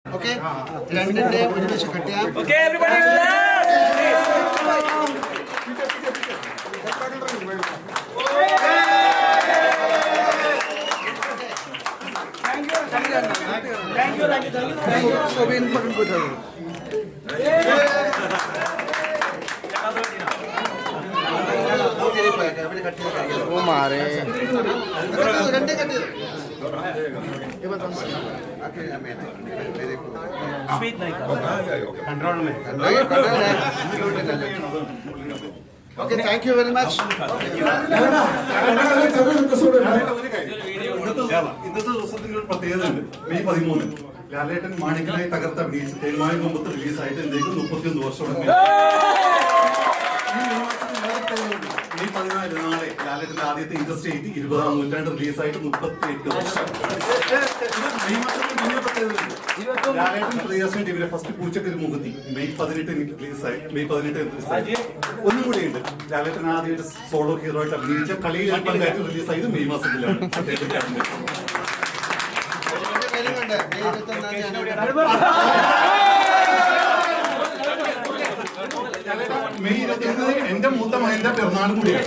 Okay? രണ്ടിന്റെ ഒരുമിച്ച് cut ചെയ്യാം. Okay, everybody Okay, thank you very much. ഇന്നത്തെ ദിവസത്തിന്റെ ഒരു പ്രത്യേകത ഉണ്ട്. മെയ് 13 ലാലേട്ടൻ മാണിക്കനായി തകർത്ത അഭിനയിച്ച് തേന്മാവിൻ കൊമ്പത്ത് റിലീസായിട്ട് എന്തെങ്കിലും 31 വർഷം മെയ് 14 നാളെ ലാലേട്ടന്റെ ആദ്യത്തെ ഇൻഡസ്ട്രി 20-ാം നൂറ്റാണ്ട് റിലീസായിട്ട് 38 വർഷം. മെയ് മാസത്തിൽ പിന്നെ പ്രത്യേകതയുണ്ട്. ലാലേട്ടൻ പ്രിയദർശൻ ടിവിയിലെ ഫസ്റ്റ് പൂച്ചക്കൊരു മുഖത്തി മെയ് 18 റിലീസായി. മെയ് 18 ഒന്നും കൂടിയുണ്ട്. ലാലേട്ടൻ ആദ്യമായിട്ട് സോളോ ഹീറോ ആയിട്ട് അഭിനയിച്ച കളിയിൽ റിലീസായത് മെയ് മാസത്തിലാണ്. മെയ് 21 എന്റെ മൂത്ത മകന്റെ പിറന്നാളും കൂടിയാണ്.